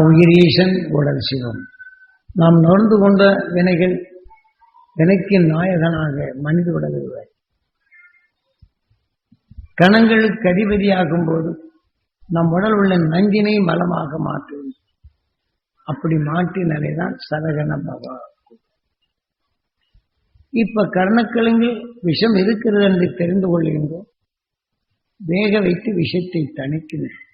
உயிர் ஈசன் உடல் சிவம். நாம் நொந்து கொண்ட வினைகள் வினைக்கு நாயகனாக மனித உடல் கணங்களுக்கு அதிபதியாகும் போது நம் உடல் உள்ள நஞ்சினை மலமாக மாற்றும். அப்படி மாற்றினாலேதான் சரகண பவா. இப்ப கர்ணக்கிழங்கில் விஷம் இருக்கிறது என்று தெரிந்து கொள்கின்றோம். வேக வைத்து விஷத்தை தணிக்கின்றோம்.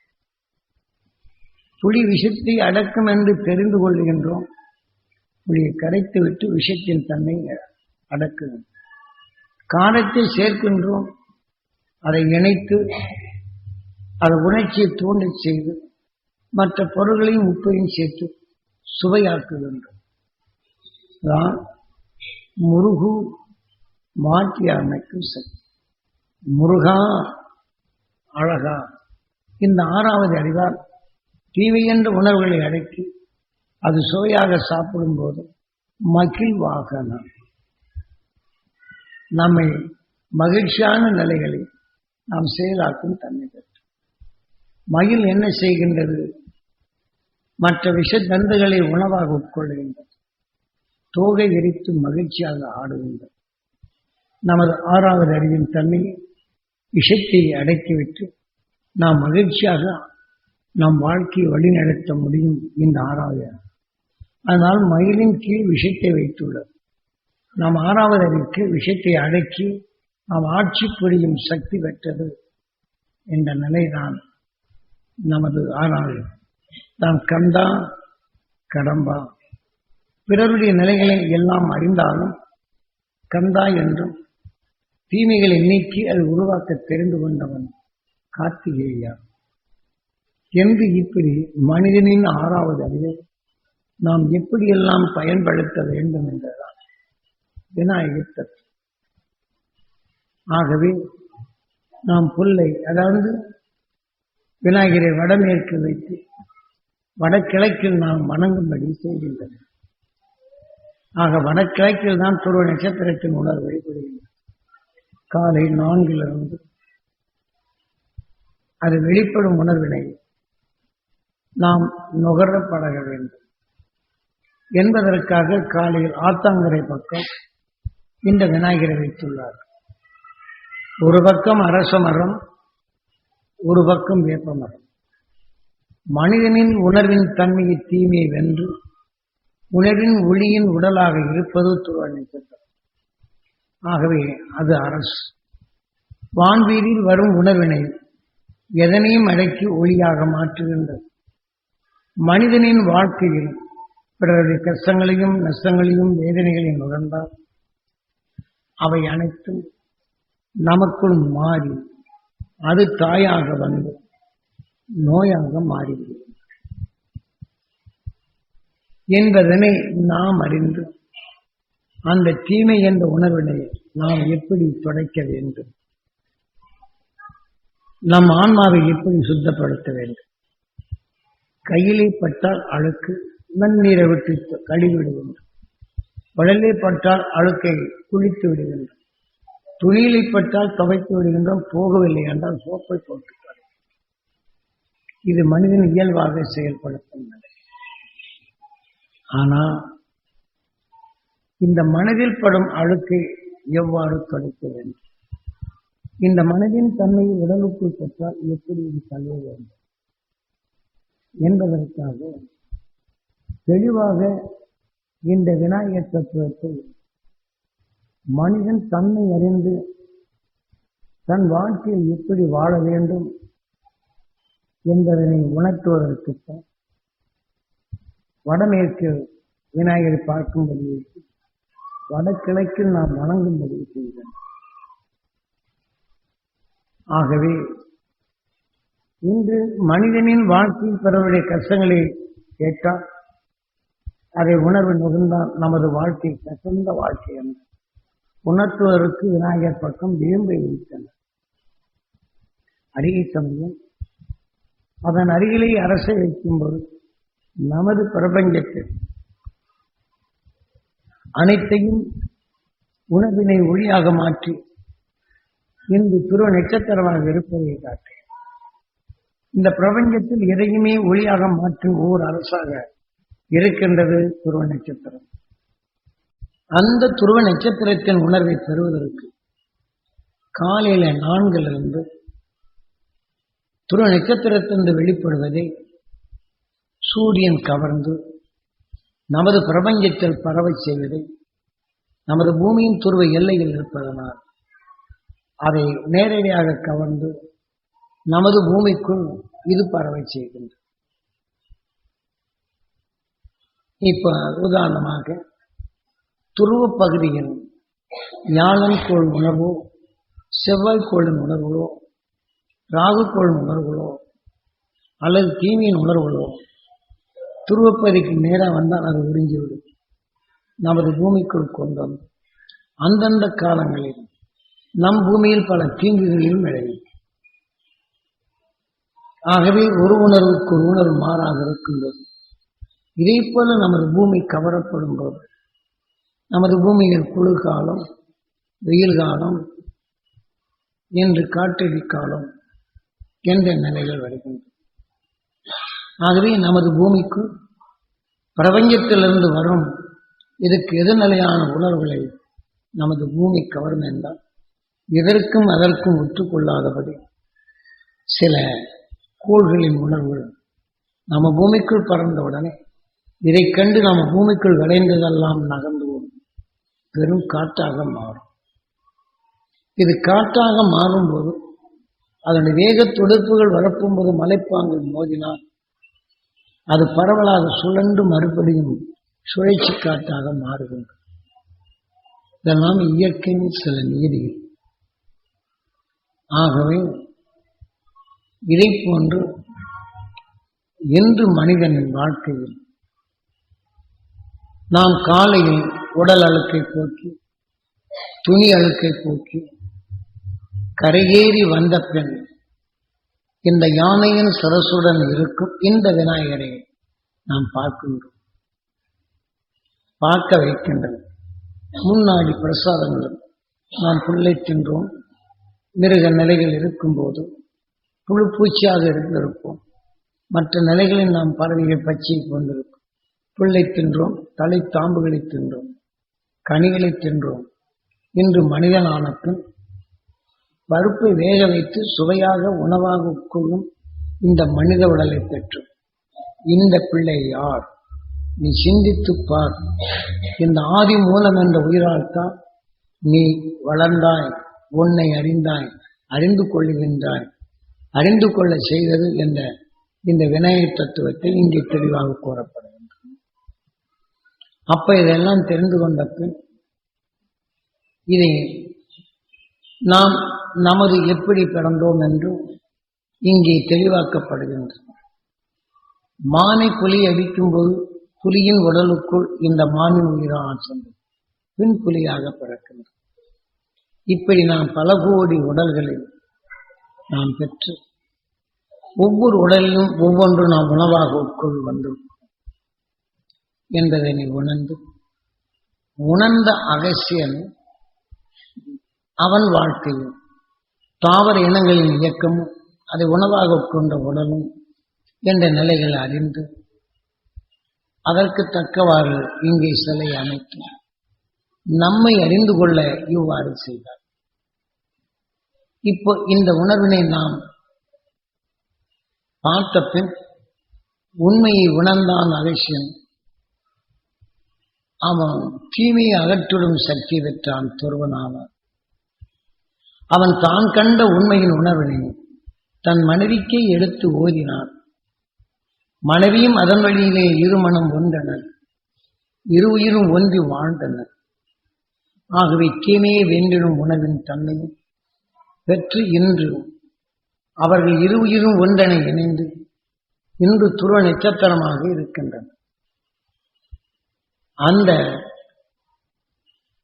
புலி விஷத்தை அடக்கும் என்று தெரிந்து கொள்கின்றோம். புலியை கரைத்து விட்டு விஷத்தின் தன்மை அடக்குகிறோம். காரத்தை சேர்க்கின்றோம். அதை இணைத்து அதை உணர்ச்சியை தூண்டி செய்து மற்ற பொருள்களையும் உப்பையும் சேர்த்து சுவையாக்குகின்றோம். தான் முருகு மாற்றி அமைக்கும் சக்தி. முருகா அழகா. இந்த ஆறாவது அறிவால் தீமை என்ற உணர்வுகளை அடக்கி அது சுவையாக சாப்பிடும் போது மகிழ்வாக நம்மை மகிழ்ச்சியான நிலைகளில் நாம் செயலாக்கும் தன்மை பெற்று. மகிழ் என்ன செய்கின்றது? மற்ற விஷத்தந்துகளை உணவாக உட்கொள்கின்றது. தோகை விரித்து மகிழ்ச்சியாக ஆடுகின்றது. நமது ஆறாவது அறிவின் தன்மையை விஷத்தை அடக்கிவிட்டு நாம் மகிழ்ச்சியாக நம் வாழ்க்கையை வழிநடத்த முடியும். இந்த ஆறாவது. அதனால் மயிலின் கீழ் விஷத்தை வைத்துள்ளது. நாம் ஆறாவது அறிவுக்கு விஷத்தை அடக்கி நாம் ஆட்சி புரியும் சக்தி பெற்றது என்ற நிலைதான் நமது ஆறாவது. நாம் கந்தா கடம்பா பிறருடைய நிலைகளை எல்லாம் அறிந்தாலும் கந்தா என்றும் தீமைகளை நீக்கி அதை உருவாக்க தெரிந்து கொண்டவன் கார்த்திகேயா என்று இப்படி மனிதனின் ஆறாவது அறிவை நாம் எப்படியெல்லாம் பயன்படுத்த வேண்டும் என்றுதான் விநாயகர் தத்துவம். ஆகவே நாம் புல்லை, அதாவது விநாயகரை வடமேற்கு வைத்து வடகிழக்கில் நாம் வணங்கும்படி செய்கின்றன. ஆக வடகிழக்கில் தான் துருவ நட்சத்திரத்தின் உணர்வு வெளிப்படுகின்றது. காலை 4 அது வெளிப்படும் உணர்வினை நாம் நுகரப்படக வேண்டும் என்பதற்காக காலையில் ஆத்தாங்கரை பக்கம் இந்த விநாயகரை வைத்துள்ளார். ஒரு பக்கம் அரச மரம், ஒரு பக்கம் வேப்ப மரம். மனிதனின் உணர்வின் தன்மையை தீமையை வென்று உணர்வின் ஒளியின் உடலாக இருப்பது துருவ நட்சத்திரம். ஆகவே அது அரசு. வான்வீதியில் வரும் உணர்வினை எதனையும் அடக்கி ஒளியாக மாற்றுகின்றது. மனிதனின் வாழ்க்கையில் பிறருடைய கஷ்டங்களையும் நஷ்டங்களையும் வேதனைகளையும் உணர்ந்தால் அவை அனைத்தும் நமக்குள் மாறி அது தாயாக வந்து நோயாக மாறிவிடும் என்பதனை நாம் அறிந்து அந்த தீமை என்ற உணர்வினை நாம் எப்படி துடைக்க வேண்டும், நம் ஆன்மாவை எப்படி சுத்தப்படுத்த வேண்டும். கையிலே பட்டால் அழுக்கு நன்னீரை விட்டு கழுவி விடுகின்றோம். உடலே பட்டால் அழுக்கை குளித்து விடுகின்றோம். துணியிலை பட்டால் துவைத்து விடுகின்றோம். போகவில்லை என்றால் சோப்பை போட்டு. இது மனிதன் இயல்பாக செயல்படுத்தும் நிலை. ஆனால் இந்த மனதில் படும் அழுக்கை எவ்வாறு துடைக்க வேண்டும், இந்த மனதின் தன்மையை உடலுக்குள் பெற்றால் எப்படி இது தள்ள வேண்டும் என்பதற்காக தெளிவாக இந்த விநாயகர் தத்துவத்தை மனிதன் தன்னை அறிந்து தன் வாழ்க்கையில் எப்படி வாழ வேண்டும் என்பதனை உணர்த்துவதற்குத்தான் வடமேற்கு விநாயகரை பார்க்கும்படி வடகிழக்கில் நாம் வணங்கும்படி செய்தோம். ஆகவே இன்று மனிதனின் வாழ்க்கையில் பிறருடைய கஷ்டங்களை கேட்டால் அதை உணர்வு நுகர்ந்தால் நமது வாழ்க்கை கசந்த வாழ்க்கை என்று உணர்த்துவதற்கு விநாயகர் பக்கம் விளிம்பை வைத்தனர். அருகே சமயம் அதன் அருகிலே அரசை வைக்கும்போது நமது பிரபஞ்சத்தில் அனைத்தையும் உணர்வினை ஒளியாக மாற்றி இன்று துருவ நட்சத்திரமாக இருப்பதை காட்டு. இந்த பிரபஞ்சத்தில் எதையுமே ஒளியாக மாற்றும் ஓர் அரசாக இருக்கின்றது துருவ நட்சத்திரம். அந்த துருவ நட்சத்திரத்தின் உணர்வை பெறுவதற்கு காலையில 4 துருவ நட்சத்திரத்திலிருந்து வெளிப்படுவதை சூரியன் கவர்ந்து நமது பிரபஞ்சத்தில் பரவச் செய்வதை நமது பூமியின் துருவ எல்லையில் இருப்பதனால் அதை நேரடியாக கவர்ந்து நமது பூமிக்குள் இது பரவச் செய்கின்றது. இப்ப உதாரணமாக துருவ பகுதியில் வியாழன் கோள் உணர்வோ, செவ்வாய் கோளின் உணர்வுகளோ, ராகு கோளின் உணர்வுகளோ அல்லது தீமையின் உணர்வுகளோ துருவப்பகுதிக்கு நேராக வந்தால் அது உறிஞ்சிவிடும். நமது பூமிக்குள் கொண்டு வந்து அந்தந்த காலங்களில் நம் பூமியில் பல தீங்குகளையும் விளைவிக்கும். ஆகவே ஒரு உணர்வுக்கு ஒரு உணர்வு மாறாக இருக்கும்போது, இதே போல நமது பூமி கவரப்படும் போது நமது பூமியில் குளிர்காலம், வெயில் காலம் என்று காற்றடி காலம் என்ற நிலைகள் வருகின்றன. ஆகவே நமது பூமிக்கு பிரபஞ்சத்திலிருந்து வரும் இதுக்கு எதிர்நிலையான உணர்வுகளை நமது பூமி கவரும் என்றால் இதற்கும் அதற்கும் ஒற்றுக்கொள்ளாதபடி சில கோள்களின் உணர்வுகள் நம்ம பூமிக்குள் பறந்தவுடனே இதை கண்டு நம்ம பூமிக்குள் விளைந்ததெல்லாம் நகர்ந்து பெரும் காற்றாக மாறும். இது காற்றாக மாறும்போது அதனுடைய வேக துடுப்புகள் வரப்பும்போது மலைப்பாங்கில் மோதினால் அது பரவலாக சுழன்று மறுபடியும் சுழற்சி காற்றாக மாறுகின்றது. இதெல்லாம் இயற்கையின் சில நீதிகள். ஆகவே இதை போன்று இன்று மனிதனின் வாழ்க்கையில் நாம் காலையில் உடல் அழுக்கை போக்கி, துணி அழுக்கை போக்கி, கரையேறி வந்த பெண் இந்த யானையின் சரசுடன் இருக்கும் இந்த விநாயகரை நாம் பார்க்கின்றோம், பார்க்க வைக்கின்றோம். முன்னாடி பிரசாதங்களும் நாம் புல்லை தின்றோம். மிருக நிலைகள் இருக்கும்போது புழு பூச்சியாக இருந்திருப்போம். மற்ற நிலைகளில் நாம் பறவைகள் பச்சையை கொண்டிருக்கும். புல்லை தின்றோம், தலை தாம்புகளை தின்றோம், கனிகளை தின்றோம். இன்று மனிதனான பின் பருப்பை வேக வைத்து சுவையாக உணவாக உட்கொள்ளும் இந்த மனித உடலை பெற்று இந்த பிள்ளை யார்? நீ சிந்தித்துப் பார். இந்த ஆதி மூலம் என்ற உயிரால்தான் நீ வளர்ந்தாய், உன்னை அறிந்தாய், அறிந்து கொள்ளுகின்றாய். அறிந்து கொள்ள செய்வது என்ற இந்த விநாயகர் தத்துவத்தை இங்கே தெளிவாக கூறப்படுகின்றது. அப்ப இதெல்லாம் தெரிந்து கொண்ட பின் இதை நாம் நமது எப்படி பிறந்தோம் என்று இங்கே தெளிவாக்கப்படுகின்றது. மானை புலி அடிக்கும் போது புலியின் உடலுக்குள் இந்த மானின் உயிரான சென்று பின் புலியாக பிறக்கின்றது. இப்படி நாம் பல கோடி உடல்களை நாம் பெற்று ஒவ்வொரு உடலிலும் ஒவ்வொன்று நாம் உணவாக உட்கொள் வந்தோம் என்பதை உணர்ந்த அகசியன் அவன் வாழ்க்கையும் தாவர இனங்களின் இயக்கமும் அதை உணவாக உட்கொண்ட உடலும் என்ற நிலைகளை அறிந்து அதற்கு தக்கவாறு இங்கே சிலை அமைத்து நம்மை அறிந்து கொள்ள இவ்வாறு செய்தார். இப்போ இந்த உணர்வினை நாம் பார்த்த பின் உண்மையை உணர்ந்தான் அகசியன். அவன் தீமையை அகற்றிடும் சக்தி பெற்றான் துருவனாவான். அவன் தான் கண்ட உண்மையின் உணர்வினை தன் மனைவிக்கே எடுத்து ஓதினான். மனைவியும் அதன் வழியிலே இருமனம் ஒன்றனர், இரு உயிரும் ஒன்றி வாழ்ந்தனர். ஆகவே தீமையை வென்றிடும் உணவின் தன்மையும் பெற்று இன்று அவர்கள் இரு உயிரும் ஒன்றென இணைந்து இன்று துருவ நட்சத்திரமாக இருக்கின்றனர். அந்த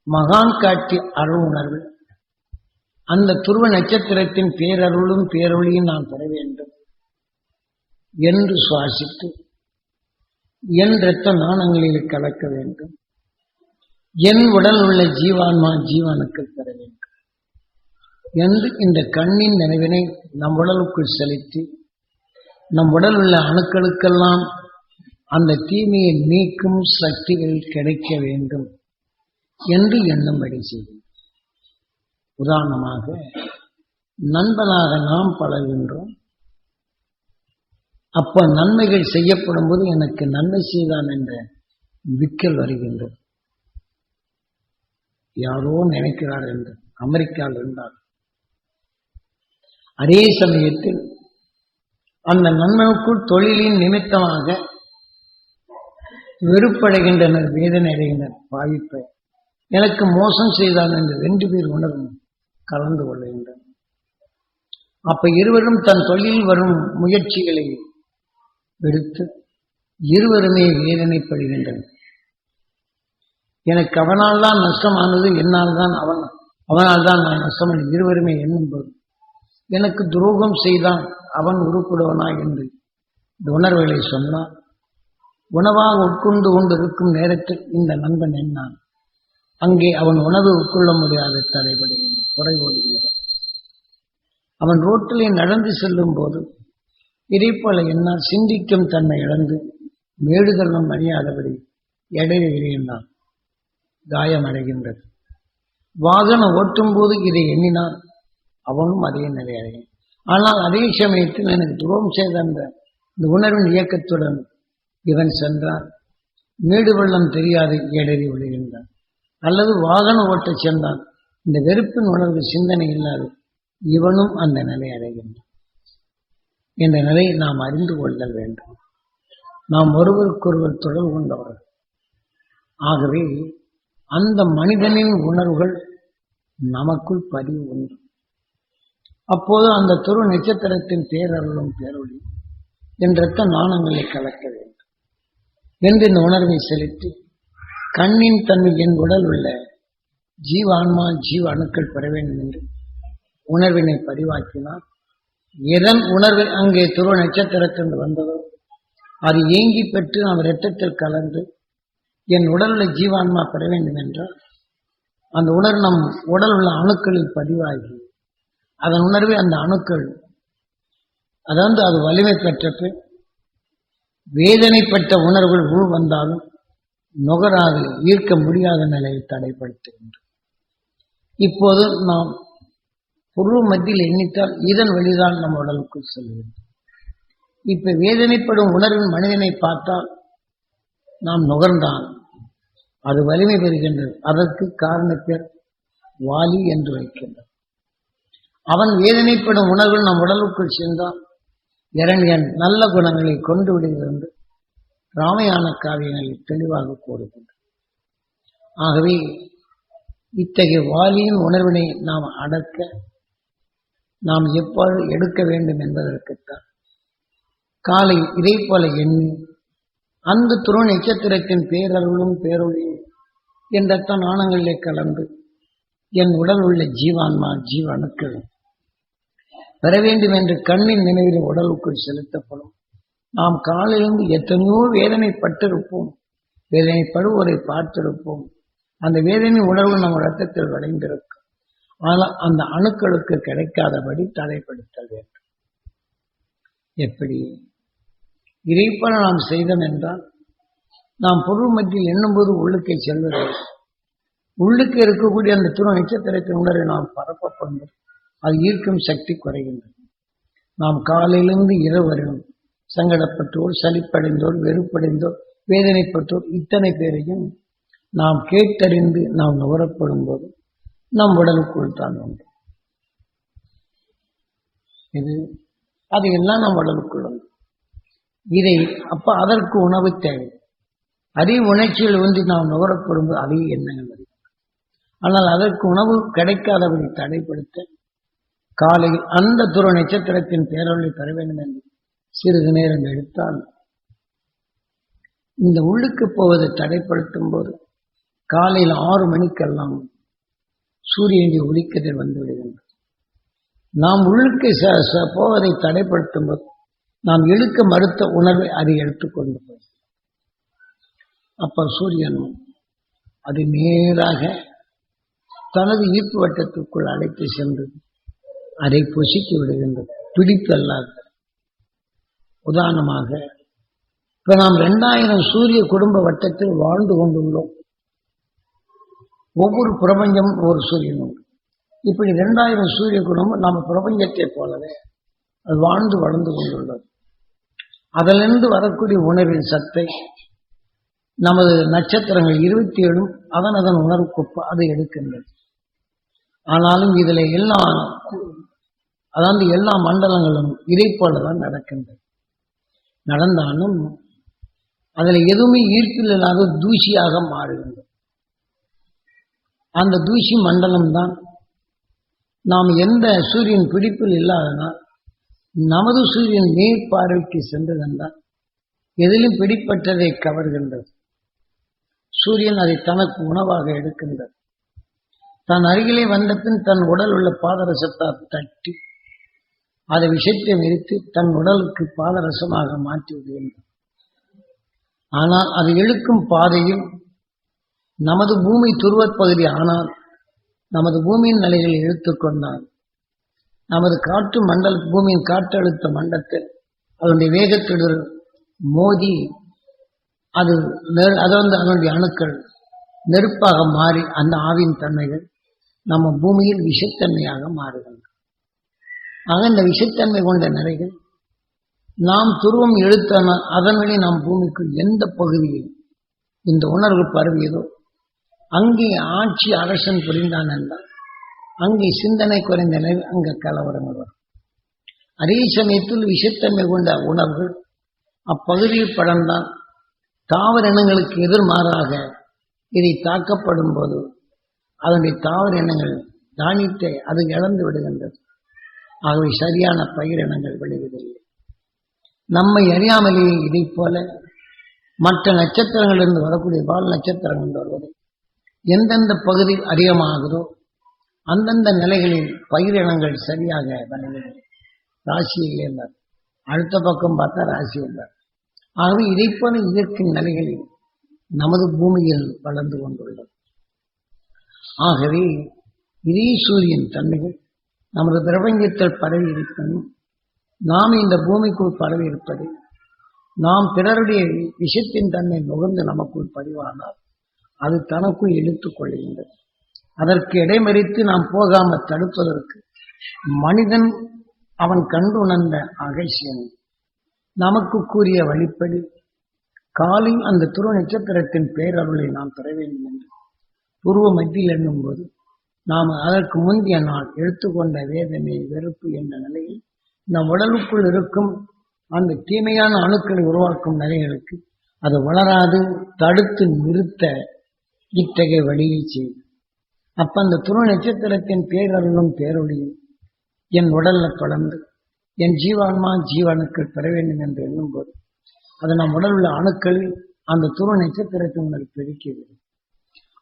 மகான் காட்சி அருள் உணர்வு அந்த துருவ நட்சத்திரத்தின் பேரருளும் பேரொழியும் நான் பெற வேண்டும் என்று சுவாசித்து என் இரத்த நாணங்களில் கலக்க வேண்டும். என் உடல் உள்ள ஜீவான்மா ஜீவனுக்கு பெற வேண்டும் என்று இந்த கண்ணின் நினைவினை நம் உடலுக்குள் செலுத்தி நம் உடல் உள்ள அணுக்களுக்கெல்லாம் அந்த தீமையை நீக்கும் சக்திகள் கிடைக்க வேண்டும் என்று எண்ணும்படி செய்யும். உதாரணமாக நண்பனாக நாம் பழகின்றோம். அப்ப நன்மைகள் செய்யப்படும் போது எனக்கு நன்மை செய்தான் என்ற விக்கல் வருகின்றது. யாரோ நினைக்கிறார் என்று அமெரிக்காவில் இருந்தார். அதே சமயத்தில் அந்த நன்மனுக்குள் தொழிலின் நிமித்தமாக வெறுப்படைகின்றனர், வேதனை அடைகின்றனர். பாவிப்பை எனக்கு மோசம் செய்தான் என்று 2 பேர் உணர்வும் கலந்து கொள்கின்றனர். அப்ப இருவரும் தன் தொழிலில் வரும் முயற்சிகளை எடுத்து இருவருமே வேதனைப்படுகின்றனர். எனக்கு அவனால் தான் நஷ்டமானது, என்னால் தான் அவனால் தான் நான் நஷ்டமான இருவருமே எண்ணும்போது எனக்கு துரோகம் செய்தான் அவன் உருப்படுவனா என்று இந்த உணர்வுகளை சொன்னார். உணவாக உட்கொண்டு கொண்டு இருக்கும் நேரத்தில் இந்த நண்பன் என்னான் அங்கே அவன் உணவு உட்கொள்ள முடியாத தடைபடுகின்ற குறைபடுகின்ற அவன் ரோட்டிலே நடந்து செல்லும் போது இதைப்போல என்னால் சிந்திக்கும் தன்மை இழந்து மேடுதலும் அணியாதபடி எடையை விரிகின்றான், காயமடைகின்றது. வாகனம் ஓட்டும் போது இதை எண்ணினான், அவனும் அதே நிலை அடையும். ஆனால் அதே சமயத்தில் எனக்கு துரோகம் செய்த அந்த உணர்வின் இயக்கத்துடன் இவன் சென்றான், மேடு வெள்ளம் தெரியாது எடறி விழுகின்றான். அல்லது வாகனம் ஓட்டச் சென்றான், இந்த வெறுப்பின் உணர்வு சிந்தனை இல்லாது இவனும் அந்த நிலை அடைகின்றான். என்ற நிலையை நாம் அறிந்து கொள்ளல் வேண்டும். நாம் ஒருவருக்கொருவர் தொடர்பு கொண்டவர்கள். ஆகவே அந்த மனிதனின் உணர்வுகள் நமக்குள் பதிவு உண்டு. அப்போது அந்த துரு நட்சத்திரத்தின் பேரருளும் பேரொழி என்ற நாணங்களை கலக்க வேண்டும் என்று இந்த உணர்வை செலுத்தி கண்ணின் தன்மை என் உடல் உள்ள ஜீவான்மா ஜீவ அணுக்கள் பெற வேண்டும் என்று உணர்வினை பதிவாக்கினார். எதன் உணர்வு அங்கே துருவ நட்சத்திரத்திலிருந்து வந்ததோ அது ஏங்கி பெற்று நாம் இரத்தத்தில் கலந்து என் உடல் உள்ள ஜீவான்மா பெற வேண்டும் என்றால் அந்த உணர்வு நம் உடல் உள்ள அணுக்களில் பதிவாகி அதன் உணர்வை அந்த அணுக்கள் அதாவது அது வலிமை பெற்ற வேதனைப்பட்ட உணர்வுகள் உள் வந்தாலும் நுகராது ஈர்க்க முடியாத நிலையை தடைப்படுத்துகின்றோம். இப்போது நாம் பொருள் மத்தியில் எண்ணித்தால் இதன் வழிதான் நம் உடலுக்குள் செல்கிறது. இப்ப வேதனைப்படும் உணர்வின் மனிதனை பார்த்தால் நாம் நுகர்ந்தான் அது வலிமை பெறுகின்றது. அதற்கு காரணப்பேர் வாலி என்று வைக்கின்றார். அவன் வேதனைப்படும் உணர்வு நம் உடலுக்குள் சென்றால் இரண்யன் நல்ல குணங்களை கொண்டு விடுகிறது ராமயான காவியங்களில் தெளிவாக கூறுகின்றன. ஆகவே இத்தகைய வாலியின் உணர்வினை நாம் அடக்க நாம் எவ்வாறு எடுக்க வேண்டும் என்பதற்குத்தான் காலை இதை போல எண்ணி அந்த துருவ நட்சத்திரத்தின் பேரருளும் பேரொழியும் என்ற ஆணங்களிலே கலந்து என் உடல் உள்ள ஜீவான்மா ஜீவ அணுக்கள் பெற வேண்டும் என்று கண்ணின் நினைவில் உடலுக்குள் செலுத்தப்படும். நாம் காலையிலிருந்து எத்தனையோ வேதனைப்பட்டிருப்போம், வேதனைப்படுவோரை பார்த்திருப்போம். அந்த வேதனை உணர்வு நம் ரத்தத்தில் விளைந்திருக்கும். ஆனால் அந்த அணுக்களுக்கு கிடைக்காதபடி தடைப்படுத்தல் வேண்டும். எப்படி இதைப்போல நாம் செய்தோம் என்றால் நாம் பொருள் மத்தியில் எண்ணும்போது உள்ளுக்கே செல்வது, உள்ளுக்கு இருக்கக்கூடிய அந்த துருவ நட்சத்திரத்தின் உணர்வை நாம் பரப்பப்படும் அது ஈர்க்கும் சக்தி குறைகின்றது. நாம் காலையிலிருந்து இரவு வரையும் சங்கடப்பட்டோர், சலிப்படைந்தோர், வெறுப்படைந்தோர், வேதனைப்பட்டோர் இத்தனை பேரையும் நாம் கேட்டறிந்து நாம் நுகரப்படும் போது நம் உடலுக்குள் தான் உண்டு. இது அதையெல்லாம் நம் உடலுக்குள் உண்டு. இதை அப்ப அதற்கு உணவு தேவை. அதே உணர்ச்சியில் ஒன்றி நாம் நுகரப்படும் போது அதே எண்ணங்கள் வருகிறது. ஆனால் அதற்கு உணவு கிடைக்காதபடி தடைப்படுத்த காலையில் அந்த துருவ நட்சத்திரத்தின் பேரொழி பெற வேண்டும் என்று சிறிது நேரம் எடுத்தால் இந்த உள்ளுக்கு போவதை தடைப்படுத்தும் போது காலையில் 6 மணிக்கெல்லாம் சூரியனுடைய ஒளிக்கதிர் வந்து விடுகின்றது. நாம் உள்ளுக்கு போவதை தடைப்படுத்தும் போது நாம் இழுக்க மறுத்த உணர்வை அதை எடுத்துக்கொண்டு போய் அப்ப சூரியன் அது நேராக தனது ஈர்ப்பு வட்டத்திற்குள் அழைத்து சென்று அதை பொசுக்கி விடுகின்றது. பிடிப்பு அல்லாத உதாரணமாக இப்ப நாம் 2000 சூரிய குடும்ப வட்டத்தில் வாழ்ந்து கொண்டுள்ளோம். ஒவ்வொரு பிரபஞ்சமும் ஒரு சூரியன் உண்டு. இப்படி 2000 சூரிய குடும்பம் நம்ம பிரபஞ்சத்தை போலவே அது வாழ்ந்து வளர்ந்து கொண்டுள்ளது. அதிலிருந்து வரக்கூடிய உணர்வின் சத்தை நமது நட்சத்திரங்கள் 27 அதன் உணர்வுக்கு அதை எடுக்கின்றது. ஆனாலும் இதில் எல்லா மண்டலங்களும் இதை போலதான் நடக்கின்றது. நடந்தாலும் அதில் எதுவுமே ஈர்ப்பில் இல்லாத தூசியாக மாறுகின்றது. அந்த தூசி மண்டலம் தான் நாம் எந்த சூரியன் பிடிப்பில் இல்லாதனால் நமது சூரியன் நேர் பார்வைக்கு சென்றதென்றால் எதிலும் பிடிப்பட்டதை கவர்கின்றது. சூரியன் அதை தனக்கு உணவாக எடுக்கின்றது. தன் அருகிலே வந்த பின் தன் உடல் உள்ள பாதரசத்தால் தட்டி அதை விஷத்தை நிறுத்தி தன் உடலுக்கு பாதரசமாக மாற்றி விடுகின்றது. ஆனால் அது இழுக்கும் பாதையில் நமது பூமி துருவப்பகுதி ஆனால் நமது பூமியின் நிலைகளை இழுத்துக்கொண்டால் நமது காற்று மண்டல பூமியின் காற்றழுத்த மண்டலத்தில் அதனுடைய வேகத்துடன் மோதி அதனுடைய அணுக்கள் நெருப்பாக மாறி அந்த ஆவின் தன்மைகள் நம்ம பூமியில் விஷத்தன்மையாக மாறுகின்றன. ஆக இந்த விஷத்தன்மை கொண்ட நிலைகள் நாம் துருவம் இழுத்தன அதன் வழி நாம் பூமிக்குள் எந்த பகுதியில் இந்த உணர்வு பரவியதோ அங்கே ஆட்சி அரசன் புரிந்தான் என்றால் அங்கே சிந்தனை குறைந்த நிலை அங்கே கலவரங்கள் வரும். அதே சமயத்தில் விஷத்தன்மை கொண்ட உணர்வுகள் அப்பகுதியில் படர்ந்தால் தாவர இனங்களுக்கு எதிர்மாறாக இதை தாக்கப்படும் போது அதனுடைய தாவர இனங்கள் தானியத்தை அது இழந்து விடுகின்றது. ஆகவே சரியான பயிரினங்கள் விளைவதில்லை. நம்மை அறியாமலேயே இதை போல மற்ற நட்சத்திரங்களிலிருந்து வரக்கூடிய பால் நட்சத்திரங்கள் வருவது எந்தெந்த பகுதி அதிகமாகுதோ அந்தந்த நிலைகளில் பயிரினங்கள் சரியாக விளைவதில்லை. ராசியில் இருந்தார், அடுத்த பக்கம் பார்த்தா ராசி இருந்தார். ஆகவே இதை போல இயற்கை நிலைகளில் நமது பூமியில் வளர்ந்து கொண்டுள்ளது. ஆகவே இதே சூரியன் தன்மைகள் நமது பிரபஞ்சத்தில் பரவி இருக்கணும். நாம் இந்த பூமிக்குள் பரவி இருப்பதை நாம் பிறருடைய விஷத்தின் தன்மை நுகர்ந்து நமக்குள் பதிவானால் அது தனக்குள் இழுத்துக் கொள்கின்றது. அதற்கு இடைமறித்து நாம் போகாமல் தடுப்பதற்கு மனிதன் அவன் கண்டு உணர்ந்த அகசியம் நமக்கு கூறிய வழிப்படி காலில் அந்த துருவ நட்சத்திரத்தின் பேரருளை நாம் பெற வேண்டும் என்று துருவ மத்தியில் எண்ணும் போது நாம் அதற்கு முந்தைய நாள் எடுத்துக்கொண்ட வேதனை வெறுப்பு என்ற நிலையில் நம் உடலுக்குள் இருக்கும் அந்த தீமையான அணுக்களை உருவாக்கும் நிலைகளுக்கு அது வளராது தடுத்து நிறுத்த இத்தகைய வழியை செய்யும். அப்ப அந்த துருவ நட்சத்திரத்தின் பேரருளும் பேரொழியும் என் உடல்ல தொடர்ந்து என் ஜீவான்மா ஜீவனுக்கள் பெற வேண்டும் என்று எண்ணும் போது அது நம் உடல் உள்ள அணுக்களில் அந்த துருவ நட்சத்திரத்தின் பெருக்கிறது.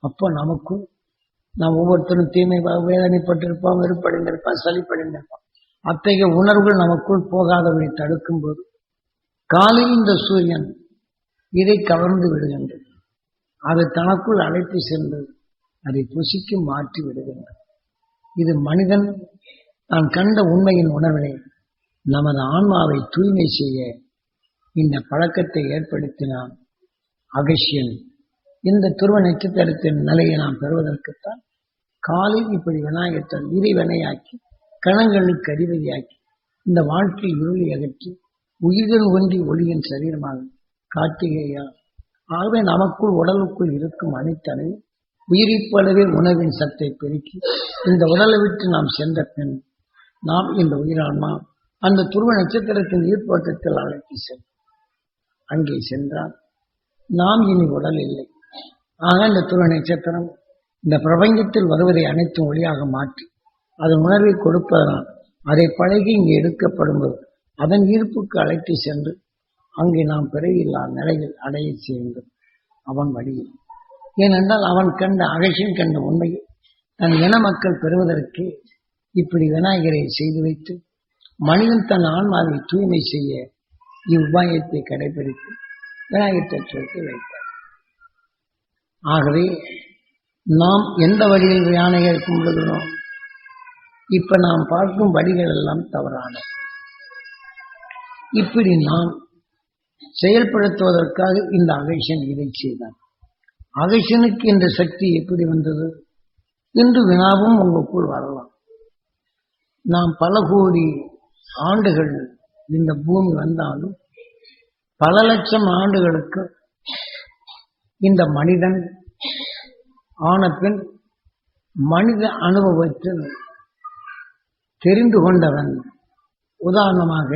அப்போ நமக்கும் நாம் ஒவ்வொருத்தரும் தீமை வேதனைப்பட்டிருப்பான், வெறுப்படைந்திருப்பான், சலிப்படைந்திருப்பான். அத்தகைய உணர்வுகள் நமக்குள் போகாதவரை தடுக்கும் போது காலையில் இந்த சூரியன் இதை கவர்ந்து விடுகின்றது. அதை தனக்குள் அழைத்து சென்று அதை புசிக்கு மாற்றி விடுகின்றது. இது மனிதன் தான் கண்ட உண்மையின் உணர்வினை நமது ஆன்மாவை தூய்மை செய்ய இந்த பழக்கத்தை ஏற்படுத்தினான் அகசியன். இந்த துருவ நட்சத்திரத்தின் நிலையை நாம் பெறுவதற்குத்தான் காலில் இப்படி விநாயகத்தை இறைவனையாக்கி கணங்களுக்கு அதிபதியாக்கி இந்த வாழ்க்கை இருளை அகற்றி உயிர்கள் ஒன்றி ஒளியின் சரீரமாக கார்த்திகேயா. ஆகவே நமக்குள் உடலுக்குள் இருக்கும் அனைத்தனையும் உயிரிப்பளவே உணவின் சத்தை பெருக்கி இந்த உடலை விட்டு நாம் சென்ற பின் நாம் இந்த உயிரான்மா அந்த துருவ நட்சத்திரத்தின் ஈர்ப்போட்டத்தில் அழைத்து சென்றோம். அங்கே சென்றால் நாம் இனி உடல் இல்லை. ஆக இந்த துருவ நட்சத்திரம் இந்த பிரபஞ்சத்தில் வருவதை அனைத்தும் ஒளியாக மாற்றி அதன் உணர்வை கொடுப்பதனால் அதை பழகி இங்கு எடுக்கப்படும்போது அதன் ஈர்ப்புக்கு அழைத்து சென்று அங்கே நாம் பிறவில்லா நிலையில் அடைய செய்கின்றது அவன் வழியில். ஏனென்றால் அவன் கண்ட அகசியம் கண்ட உண்மையை தன் இன மக்கள் பெறுவதற்கு இப்படி விநாயகரை செய்து வைத்து மனிதன் தன் ஆன்மாவை தூய்மை செய்ய இவ்வாயத்தை கடைபிடித்து விநாயகர் தத்துவத்தை வைத்தார். ஆகவே நாம் எந்த வழியில் விநாயகரை கும்பிடுகிறோம்? இப்ப நாம் பார்க்கும் வழிகள் எல்லாம் தவறான. இப்படி நாம் செயல்படுத்துவதற்காக இந்த அகேஷன் இதை செய்தான். அகேஷனுக்கு இந்த சக்தி எப்படி வந்தது என்று வினாவும் உங்களுக்குள் வரலாம். நாம் பல கோடி ஆண்டுகள் இந்த பூமி வந்தாலும் பல லட்சம் ஆண்டுகளுக்கு இந்த மனிதன் ஆன பின் மனித அனுபவத்தில் தெரிந்து கொண்டவன். உதாரணமாக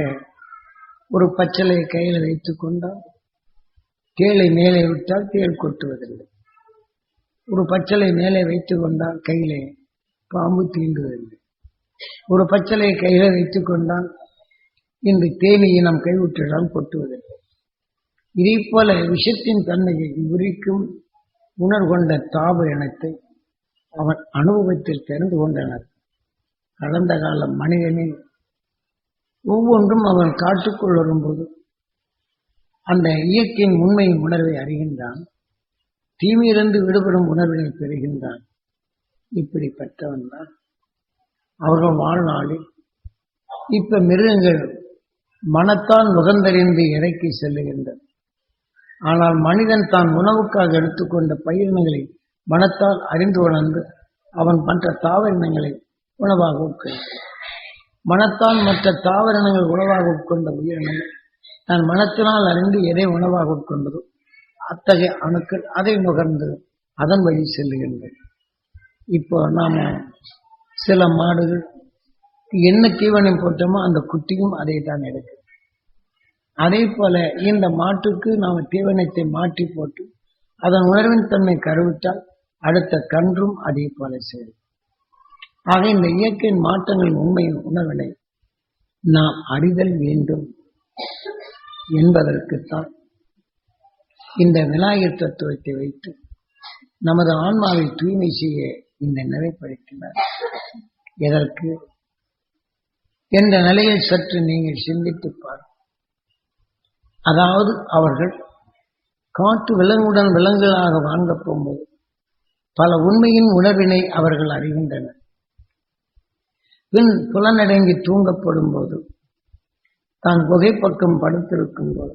ஒரு பச்சளையை கையில் வைத்துக் கொண்டால் தேளை மேலே விட்டால் தேள் கொட்டுவதில்லை. ஒரு பச்சளை மேலே வைத்துக் கொண்டால் கையிலே பாம்பு தீண்டுவதில்லை. ஒரு பச்சளையை கையில வைத்துக் கொண்டால் இன்று தேனியை நம் கைவிட்டால் கொட்டுவதில்லை. இதே போல விஷத்தின் தன்மையை உரிக்கும் உணர்கொண்ட தாவர இனத்தை அவன் அனுபவத்தில் தெரிந்து கொண்டனர். கடந்த கால மனிதனில் ஒவ்வொன்றும் அவன் காட்டுக்குள் வரும்போது அந்த இயற்கையின் உண்மையின் உணர்வை அறிகின்றான். தீமையிலிருந்து விடுபடும் உணர்வினை பெறுகின்றான். இப்படிப்பட்டவன் தான் அவர்கள் வாழ்நாளில் இப்ப மிருகங்கள் மனத்தால் நுகர்ந்தறிந்து இறக்கி செல்லுகின்றன. ஆனால் மனிதன் தான் உணவுக்காக எடுத்துக்கொண்ட பயிரினங்களை மனத்தால் அறிந்து உணர்ந்து அவன் மற்ற தாவரினங்களை உணவாக உட்கொள்கிறான். மனத்தால் மற்ற தாவரினங்கள் உணவாக உட்கொண்ட உயிரினங்கள் தான் மனத்தினால் அறிந்து எதை உணவாக உட்கொண்டதோ அத்தகைய அணுக்கள் அதை நுகர்ந்து அதன் வழி செல்லுகின்றன. இப்போ நாம சில மாடுகள் என்ன தீவனம் போட்டோமோ அந்த குட்டியும் அதை தான் எடுக்கும். அதே போல இந்த மாட்டுக்கு நாம தீவனத்தை மாற்றி போட்டு அதன் உணர்வின் தன்மை கருவிட்டால் அடுத்த கன்றும் அதே போல சேரும். ஆக இந்த இயற்கையின் மாற்றங்களின் உண்மையின் உணர்வினை நாம் அறிதல் வேண்டும் என்பதற்குத்தான் இந்த விநாயகர் தத்துவத்தை வைத்து நமது ஆன்மாவை தூய்மை செய்ய இந்த நிறைப்படுத்தினார். எதற்கு என்ற நிலையில் சற்று நீங்கள் சிந்தித்துப் பார். அதாவது அவர்கள் காட்டு விலங்குடன் விலங்குகளாக வாங்க போகும்போது பல உண்மையின் உணர்வினை அவர்கள் அறிகின்றனர். பின் புலனடங்கி தூங்கப்படும் போது தான் குகை பக்கம் படுத்திருக்கும் போது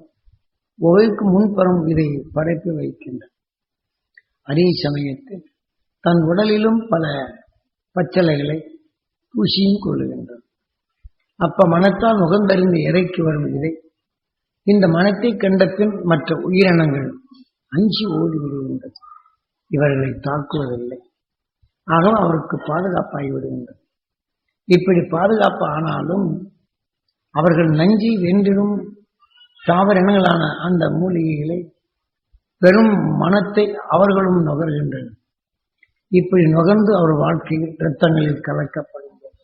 குகைக்கு முன்புறம் இதை படைப்பு வைக்கின்றனர். அதே சமயத்தில் தன் உடலிலும் பல பச்சளைகளை பூசியும் கொள்ளுகின்றனர். அப்ப மனத்தால் நுகர்ந்தறிந்து இறைக்கு வரும் இதை இந்த மனத்தை கண்ட பின் மற்ற உயிரினங்கள் அஞ்சி ஓடிவிடுகின்றது. இவர்களை தாக்குவதில்லை. ஆக அவருக்கு பாதுகாப்பாகி விடுகின்றது. இப்படி பாதுகாப்பு ஆனாலும் அவர்கள் நஞ்சி வென்றிடும் தாவர இனங்களான அந்த மூலிகைகளை பெரும் மனத்தை அவர்களும் நுகர்கின்றனர். இப்படி நுகர்ந்து அவர் வாழ்க்கையில் இரத்தங்களில் கலக்கப்படுகிறது.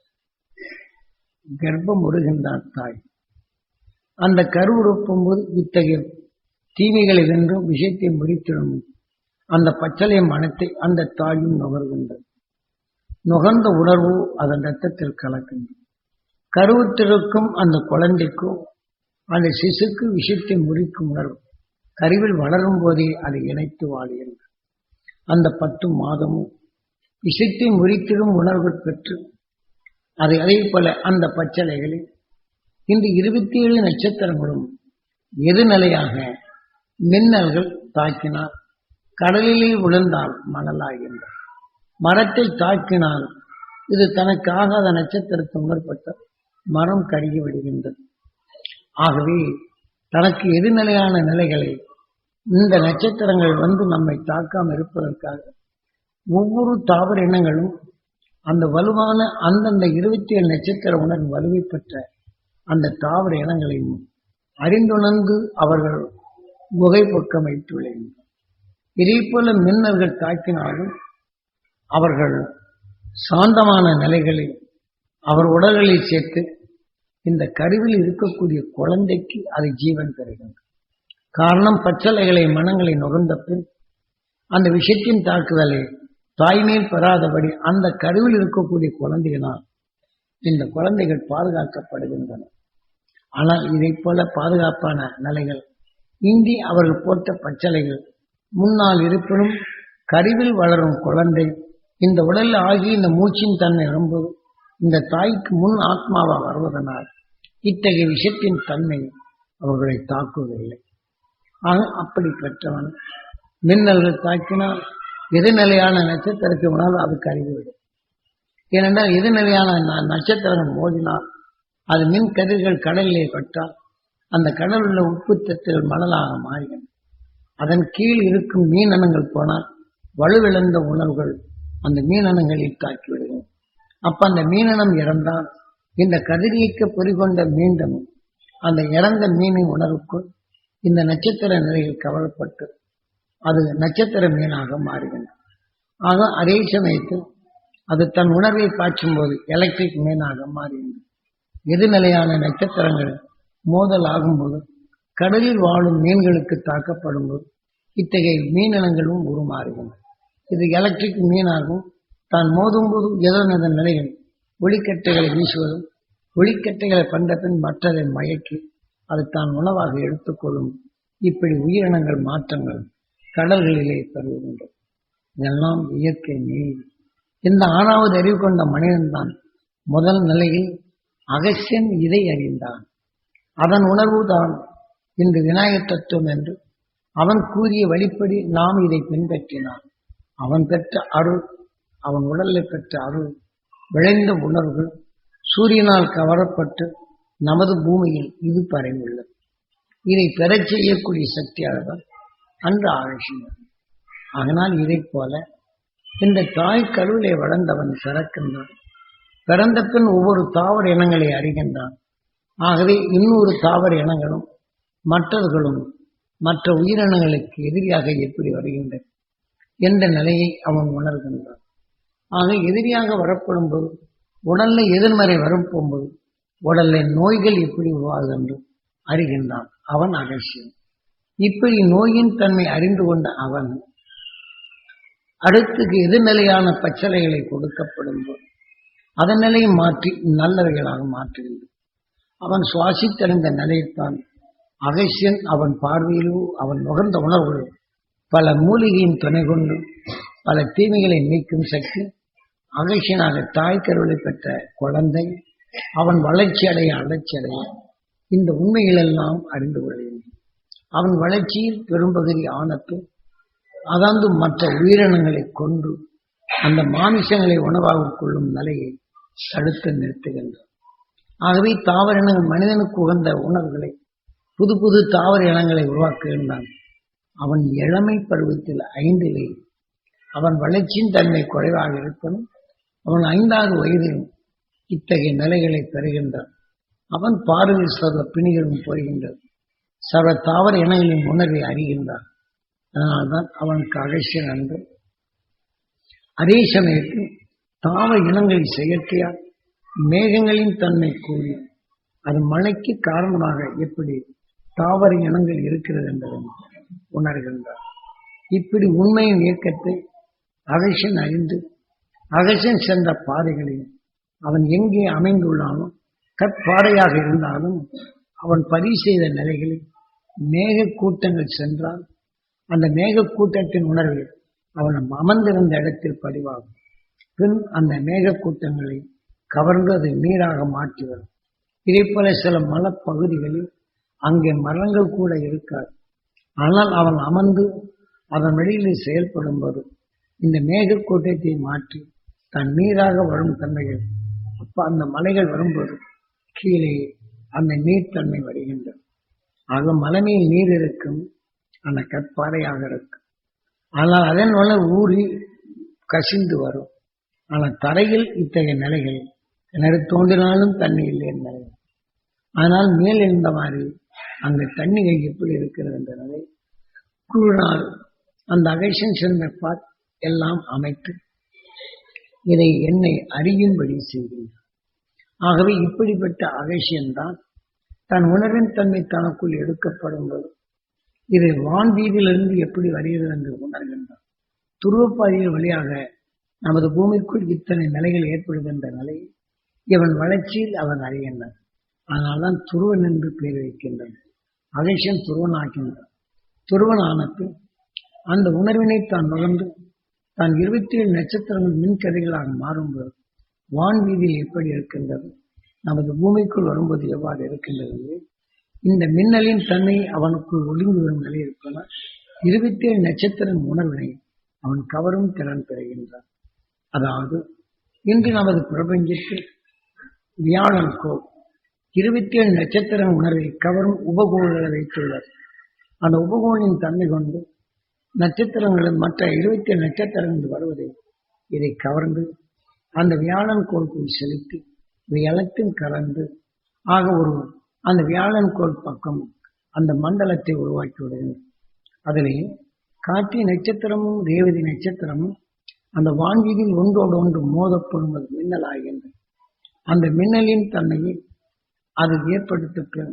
கர்ப்பம் உருகின்றார் தாய். அந்த கருவுறுப்பும் போது இத்தகைய தீமைகளை வென்றும் விஷயத்தை முறித்திடும் அந்த பச்சளைய மனத்தை அந்த தாயும் நுகர்கின்றது. நுகர்ந்த உணர்வு அதன் இரத்தத்தில் கலக்கின்றது. கருவுற்றிருக்கும் அந்த குழந்தைக்கும் அந்த சிசுக்கு விஷயத்தை முறிக்கும் உணர்வு கருவில் வளரும் போதே அதை இணைத்து வாழ்கின்றது. அந்த 10 மாதமும் விஷயத்தை முறித்திடும் உணர்வு பெற்று அதை அதே போல அந்த பச்சளைகளில் இந்த 27 நட்சத்திரங்களும் எதிர்நிலையாக மின்னல்கள் தாக்கினால் கடலிலே விழுந்தால் மணலாகின்றது. மரத்தை தாக்கினால் இது தனக்கு ஆகாத நட்சத்திரத்தை உணர்பட்ட மரம் கருகி விடுகின்றது. ஆகவே தனக்கு எதிர்நிலையான நிலைகளை இந்த நட்சத்திரங்கள் வந்து நம்மை தாக்காமல் இருப்பதற்காக ஒவ்வொரு தாவர இனங்களும் அந்த வலுவான அந்தந்த 27 நட்சத்திர உணர்வு வலுவை பெற்ற அந்த தாவர இனங்களையும் அறிந்துணர்ந்து அவர்கள் குகை பக்கம் வைத்துள்ளனர். இதே போல மின்னல்கள் தாக்கினாலும் அவர்கள் சாந்தமான நிலைகளில் அவர் உடல்களில் சேர்த்து இந்த கருவில் இருக்கக்கூடிய குழந்தைக்கு அது ஜீவன் தருகின்றது. காரணம் பச்சளைகளை மனங்களை நுகர்ந்த பின் அந்த விஷயத்தின் தாக்குதலை தாய்மேல் பெறாதபடி அந்த கருவில் இருக்கக்கூடிய குழந்தைகளால் இந்த குழந்தைகள் பாதுகாக்கப்படுகின்றன. ஆனால் இதை போல பாதுகாப்பான நிலைகள் இன்றி அவர்கள் போட்ட பச்சளைகள் முன்னால் இருப்பினும் கருவில் வளரும் குழந்தை இந்த உடல் ஆகி இந்த மூச்சின் தன்மை வரும்போது இந்த தாய்க்கு முன் ஆத்மாவா வருவதனால் இத்தகைய விஷயத்தின் தன்மை அவர்களை தாக்குவதில்லை. ஆக அப்படிப்பட்டவன் மின்னல்கள் தாக்கினால் எதிர்நிலையான நட்சத்திரத்தை உணர்வு அதுக்கு அறிவிவிடும். ஏனென்றால் எதிர்நிலையான நட்சத்திரங்கள் மோதினால் அது மின் கதிர்கள் கடலிலே பட்டால் அந்த கடலில் உள்ள உப்புத்தட்டுகள் மணலாக மாறுகின்றன. அதன் கீழ் இருக்கும் மீனனங்கள் போனால் வலுவிழந்த உணர்வுகள் அந்த மீனனங்களில் தாக்கிவிடுகிறது. அப்ப அந்த மீனனம் இறந்தால் இந்த கதிரியக்க பொறிகொண்ட மீண்டும் அந்த இறந்த மீனின் உணர்வுக்குள் இந்த நட்சத்திர நிலையில் கவரப்பட்டு அது நட்சத்திர மீனாக மாறுகின்றது. ஆக அதே சமயத்தில் அது தன் உணர்வை பாய்ச்சும் போது எலக்ட்ரிக் மீனாக மாறுகின்றது. எதிர்நிலையான நட்சத்திரங்கள் மோதல் ஆகும்போது கடலில் வாழும் மீன்களுக்கு தாக்கப்படும் போது இத்தகைய மீனினங்களும் உருமாறுகின்றன. இது எலக்ட்ரிக் மீனாகவும் தான் மோதும் போது எதனத நிலையில் ஒளிக்கட்டைகளை வீசுவதும் ஒளிக்கட்டைகளை கண்ட பின் மற்றதை மயக்கி அது தான் உணவாக எடுத்துக்கொள்ளும். இப்படி உயிரினங்கள் மாற்றங்கள் கடல்களிலே பரவுகின்றன. இதெல்லாம் இயற்கை நீர். இந்த 6வது அறிவு கொண்ட மனிதன்தான் முதல் நிலையில் அகஸ்யன் இதை அறிந்தான். அதன் உணர்வுதான் இன்று விநாயகர் தத்துவம் என்று அவன் கூறிய வழிப்படி நாம் இதை பின்பற்றினான். அவன் பெற்ற அருள், அவன் உடலில் பெற்ற அருள் விளைந்த உணர்வுகள் சூரியனால் கவரப்பட்டு நமது பூமியில் இது பரவியுள்ளது. இதை பெறச் செய்யக்கூடிய சக்தியாகத்தான் அன்று ஆராய்ச்சினார். அதனால் இதை போல இந்த தாய் கருவிலே வளர்ந்தவன் பிறக்கின்றான். பிறந்த பின் ஒவ்வொரு தாவர இனங்களை அறிகின்றான். ஆகவே இன்னொரு தாவர இனங்களும் மற்றவர்களும் மற்ற உயிரினங்களுக்கு எதிரியாக எப்படி வருகின்றன என்ற நிலையை அவன் உணர்கின்றான். ஆக எதிரியாக வரப்படும் போது உடல்ல எதிர்மறை வரப்போகும்போது உடல்ல நோய்கள் எப்படி உருவாகுது என்று அறிகின்றான். அவன் அகஸ்யன். இப்படி நோயின் தன்மை அறிந்து கொண்ட அவன் அடுத்துக்கு எதிர்நிலையான பச்சளைகளை கொடுக்கப்படும் போது அதன் நிலையை மாற்றி நல்லவைகளாக மாற்றுகின்றான். அவன் சுவாசித்தறிந்த நிலையத்தான் அகஸ்யன். அவன் பார்வையிலோ அவன் நுகர்ந்த உணர்வுகளோ பல மூலிகையின் துணை கொண்டு பல தீமைகளை நீக்கும் சக்தி அகஸ்யனாக தாய் கருவிலை பெற்ற குழந்தை அவன் வளர்ச்சி அடைய இந்த உண்மைகளெல்லாம் அறிந்து கொள்கின்றான். அவன் வளர்ச்சியில் பெரும்பகுதி ஆனத்தும் அதாவது மற்ற உயிரினங்களை கொண்டு அந்த மாமிசங்களை உணவாக கொள்ளும் நிலையை தடுத்து நிறுத்துகின்றான். ஆகவே தாவர இனங்கள் மனிதனுக்கு உகந்த உணர்வுகளை புது புது தாவர இனங்களை உருவாக்குகின்றான். அவன் இளமை பருவத்தில் 5 அவன் வளர்ச்சியின் தன்மை குறைவாக இருப்பதும் அவன் 5வது வயதில் இத்தகைய நிலைகளை பெறுகின்றான். அவன் பார்வையில் சர்வ பிணிகளும் போகின்றது. சர்வ தாவர இனங்களின் உணர்வை அறிகின்றான். அதனால்தான் அவனுக்கு அகஸ்யன் என்று. அதே சமயத்தில் தாவர இனங்களின் செயற்கையால் மேகங்களின் தன்மை கூறி அது மழைக்கு காரணமாக எப்படி தாவர இனங்கள் இருக்கிறது என்பதை உணர்கின்றார். இப்படி உண்மையின் இயக்கத்தை அகஸ்யன் அறிந்து அகஸ்யன் சென்ற பாதைகளில் அவன் எங்கே அமைந்துள்ளானோ கற்பாறையாக இருந்தாலும் அவன் பதிவு செய்த நிலைகளில் மேக கூட்டங்கள் சென்றால் அந்த மேக கூட்டத்தின் உணர்வில் அவன் அமர்ந்திருந்த இடத்தில் பதிவாகும். பின் அந்த மேக கூட்டங்களை கவர்ந்து அதை நீராக மாற்றி வரும். இதே போல சில மலைப்பகுதிகளில் அங்கே மரங்கள் கூட இருக்காது. ஆனால் அவன் அமர்ந்து அதன் வெளியில் செயல்படும் போது இந்த மேக கூட்டத்தை மாற்றி தன் நீராக வரும் தன்மைகள். அப்ப அந்த மலைகள் வரும்போது கீழே அந்த நீர்த்தன்மை வருகின்றது. ஆக மலைமையில் நீர் இருக்கும், அந்த கற்பாறையாக இருக்கும். ஆனால் அதன் வள ஊறி கசிந்து வரும். ஆனால் தரையில் இத்தகைய நிலைகள் கிணறு தோண்டினாலும் தண்ணி இல்லை நிலை. ஆனால் மேல் இருந்த மாதிரி அங்கு தண்ணிகள் எப்படி இருக்கிறது என்ற நிலை கூறினால் அந்த அகஸ்யன் சென்ற எல்லாம் அமைத்து இதை என்னை அறியும்படி செய்கின்றார். ஆகவே இப்படிப்பட்ட அகஸ்யன் தான் தன் உணர்வின் தன்மை தனக்குள் எடுக்கப்படும் போது இது வான்வீதியிலிருந்து எப்படி வருகிறது என்று உணர்கின்றார். துருவப்பாதையின் வழியாக நமது பூமிக்குள் இத்தனை நிலைகள் ஏற்படுகின்ற நிலை இவன் வளர்ச்சியில் அவன் அறிகின்றான். அதனால்தான் துருவன் என்று பெயர் வைக்கின்றான். அகஸ்யன் துருவன் ஆகின்றான். துருவன் ஆனப்பின் அந்த உணர்வினை தான் நுகர்ந்து தான் 27 நட்சத்திரங்கள் மின்கதைகளாக மாறும்போது வான்வீதியில் எப்படி இருக்கின்றது, நமது பூமிக்குள் வரும்போது எவ்வாறு இருக்கின்றது இந்த மின்னலின் தன்மை அவனுக்குள் ஒளிந்துவிடும் நிலை இருப்பதால் 27 நட்சத்திர உணர்வினை அவன் கவரும் திறன் பெறுகின்றான். அதாவது இன்று நமது பிரபஞ்சத்தில் வியாழன் கோள் 27 நட்சத்திர உணர்வை கவரும் உபகோள்களை வைத்துள்ளார். அந்த உபகோளின் தன்மை கொண்டு நட்சத்திரங்களின் மற்ற 27 நட்சத்திரங்கள் வருவதை இதை கவர்ந்து அந்த வியாழன் கோளுக்குள் செலுத்தி இவை அனைத்தும் கலந்து ஆக ஒரு அந்த வியாழன் கோள் பக்கம் அந்த மண்டலத்தை உருவாக்கி விடுகிறது. அதிலே கார்த்திகை நட்சத்திரமும் ரேவதி நட்சத்திரமும் அந்த வான்வீதியில் ஒன்றோடு ஒன்று மோதப்படுவது மின்னல் ஆகின்றது. அந்த மின்னலின் தன்மையை அது ஏற்படுத்த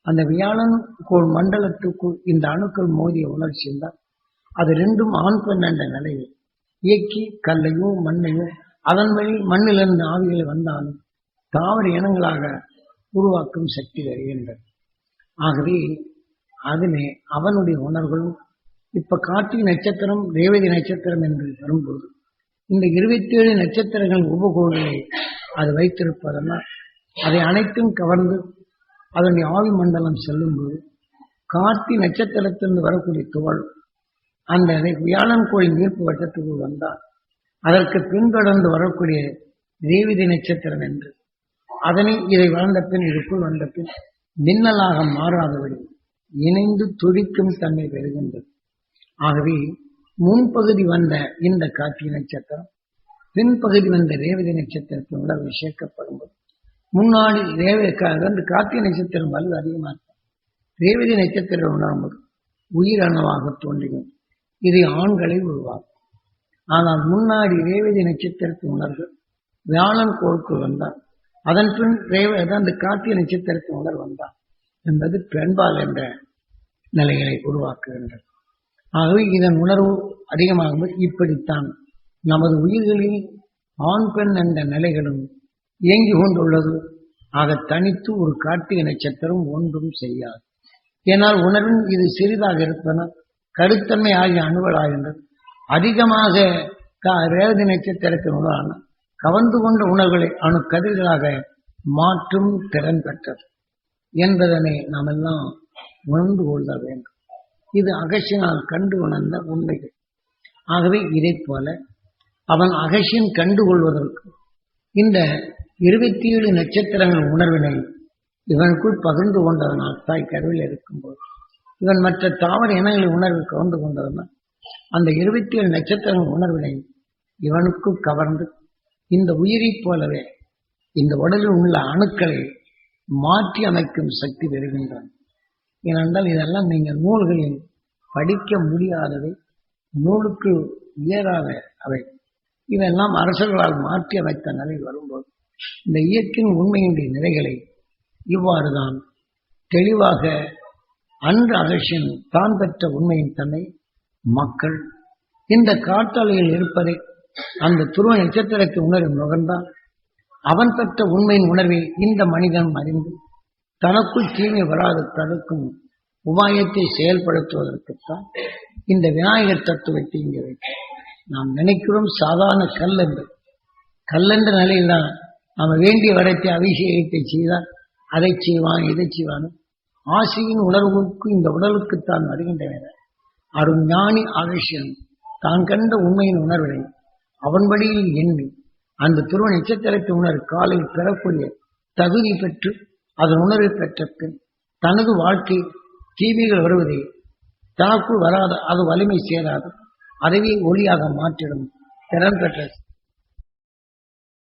அந்த வியாழன் கோள் மண்டலத்துக்குள் இந்த அணுக்கள் மோதிய உணர்ச்சி இருந்தால் அது ரெண்டும் ஆண் பெண் என்ற நிலையில் இயக்கி கல்லையோ மண்ணையோ அதன் வழி மண்ணிலிருந்து ஆவிகளை வந்தாலும் தாவர இனங்களாக உருவாக்கும் சக்தி வருகின்றது. ஆகவே அதிலே அவனுடைய உணர்வுகளும் இப்ப கார்த்திகை நட்சத்திரம் ரேவதி நட்சத்திரம் என்று வரும்போது இந்த 27 நட்சத்திரங்கள் உபகோள்களை அது வைத்திருப்பதனால் அதை அனைத்தும் கவர்ந்து அதனுடைய ஆவி மண்டலம் செல்லும்போது கார்த்திகை நட்சத்திரத்திலிருந்து வரக்கூடிய துகள் அந்த வியாழன் கோளின் ஈர்ப்பு வட்டத்துக்குள் வந்தால் அதற்கு பின்தொடர்ந்து வரக்கூடிய ரேவதி நட்சத்திரம் என்று அதனை இதை வளர்ந்த பின் இதுக்குள் வந்த பின் மின்னலாக மாறாதபடி இணைந்து துடிக்கும் தன்மை பெறுகின்றது. ஆகவே முன்பகுதி வந்த இந்த கார்த்திகை நட்சத்திரம் பின்பகுதி வந்த ரேவதி நட்சத்திரத்தின் உணர்வு சேர்க்கப்படும் போது முன்னாடி கார்த்திகை நட்சத்திரம் வலு அதிகமாக ரேவதி நட்சத்திரம் உணரும்போது உயிரணுவாக தோன்றியும் இது ஆண்களை உருவாக்கும். ஆனால் முன்னாடி ரேவதி நட்சத்திரத்தின் உணர்வு வியாழன் கோளுக்கு வந்தால் அதன் பின் அந்த கார்த்திகை நட்சத்திரத்தின் உணர்வு வந்தால் என்பது பெண்பால் என்ற நிலைகளை உருவாக்குகின்றது. ஆகவே இதன் உணர்வு அதிகமாகும்போது இப்படித்தான் நமது உயிர்களில் ஆண் பெண் என்ற நிலைகளும் இயங்கி கொண்டுள்ளது. ஆக தனித்து ஒரு கார்த்திகை நட்சத்திரம் ஒன்றும் செய்யாது. ஏனால் உணர்வின் இது சிறிதாக இருப்பதனால் கருத்தன்மை ஆகிய அணுவலாகின்றது. அதிகமாக ரேவதி நட்சத்திரத்தின் உணவான கவர்ந்து கொண்ட உணர்வுகளை அணு கதிர்களாக மாற்றும் திறன் பெற்றது என்பதனை நாம் எல்லாம் உணர்ந்து கொள்ள வேண்டும். இது அகசியனால் கண்டு உணர்ந்த உண்மைகள். ஆகவே இதை போல அவன் அகசியன் கண்டுகொள்வதற்கு இந்த 27 நட்சத்திரங்கள் உணர்வினை இவனுக்குள் பகிர்ந்து கொண்டதனால் தாய் கருவில் இருக்கும்போது இவன் மற்ற தாவர இனங்களை உணர்வு கவர்ந்து கொண்டதனால் அந்த 27 நட்சத்திரங்கள் உணர்வினை இவனுக்குள் கவர்ந்து இந்த உயிரை போலவே இந்த உடலில் உள்ள அணுக்களை மாற்றி அமைக்கும் சக்தி பெறுகின்றன. ஏனென்றால் இதெல்லாம் நீங்கள் நூல்களில் படிக்க முடியாதவை, நூலுக்கு ஏறாத அவை. இதெல்லாம் அரசர்களால் மாற்றி அமைத்த நிலை வரும்போது இந்த இயற்கையின் உண்மையினுடைய நிலைகளை இவ்வாறுதான் தெளிவாக அன்று அகசியன் தான் பெற்ற உண்மையின் தன்னை மக்கள் இந்த காற்றாலையில் இருப்பதை அந்த துருவ நட்சத்திரத்தை உணர்வு நுகர்ந்தால் அவன் பெற்ற உண்மையின் உணர்வை இந்த மனிதன் அறிந்து தனக்குள் தீமை வராது தடுக்கும் உபாயத்தை செயல்படுத்துவதற்குத்தான் இந்த விநாயகர் தத்துவத்தை இங்கே வைக்கும். நாம் நினைக்கிறோம் சாதாரண கல்லென்ற நிலையில் தான் நாம் வேண்டிய வரத்தை அபிஷேகத்தை செய்தால் அதை செய்வான் இதை செய்வான். ஆசையின் உணர்வுக்கு இந்த உடலுக்குத்தான் வருகின்றன. அரும் ஞானி அகசியன் தான் கண்ட உண்மையின் உணர்வை அவன் வழியில் எண்ணி அந்த துருவ நட்சத்திரத்தை உணர்வு காலில் பெறக்கூடிய தகுதி பெற்று அதன் உணர்வை பெற்ற பின் தனது வாழ்க்கை தீமைகள் வருவதை தனக்குள் வராத அது வலிமை சேராது அதுவே ஒளியாக மாற்றிடும் திறன் பெற்ற